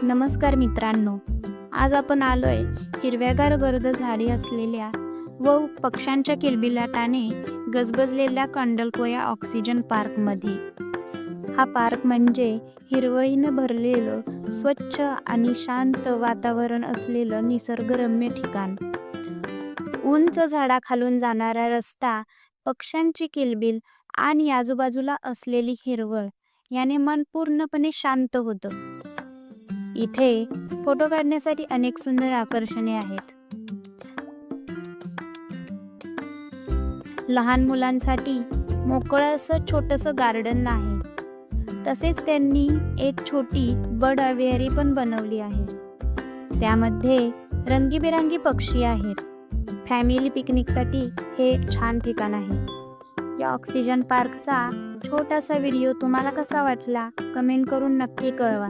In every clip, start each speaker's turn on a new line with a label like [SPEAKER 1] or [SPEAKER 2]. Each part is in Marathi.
[SPEAKER 1] नमस्कार मित्रांनो, आज आपण आलोय हिरव्यागार गर्द झाडी असलेल्या व पक्ष्यांच्या किलबिलाटाने गजबजलेल्या कंडलकोया ऑक्सिजन पार्कमध्ये. हा पार्क म्हणजे हिरवळीनं भरलेलं स्वच्छ आणि शांत वातावरण असलेलं निसर्गरम्य ठिकाण. उंच झाडाखालून जाणारा रस्ता, पक्ष्यांची किलबिल आणि आजूबाजूला असलेली हिरवळ याने मन पूर्णपणे शांत होतं. इथे फोटो काढण्यासाठी अनेक सुंदर आकर्षणे आहेत. लहान मुलांसाठी मोकळं असं छोटंसं गार्डन आहे. तसेच त्यांनी एक छोटी बर्ड अवेअरी पण बनवली आहे. त्यामध्ये रंगीबेरंगी पक्षी आहेत. फॅमिली पिकनिकसाठी हे छान ठिकाण आहे. या ऑक्सिजन पार्कचा छोटासा व्हिडिओ तुम्हाला कसा वाटला कमेंट करून नक्की कळवा.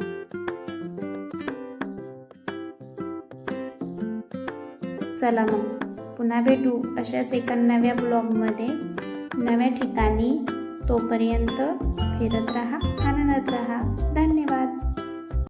[SPEAKER 1] चला मग पुन्हा भेटू अशाच एका नव्या ब्लॉगमध्ये नव्या ठिकाणी. तोपर्यंत फिरत राहा, आनंदात राहा. धन्यवाद.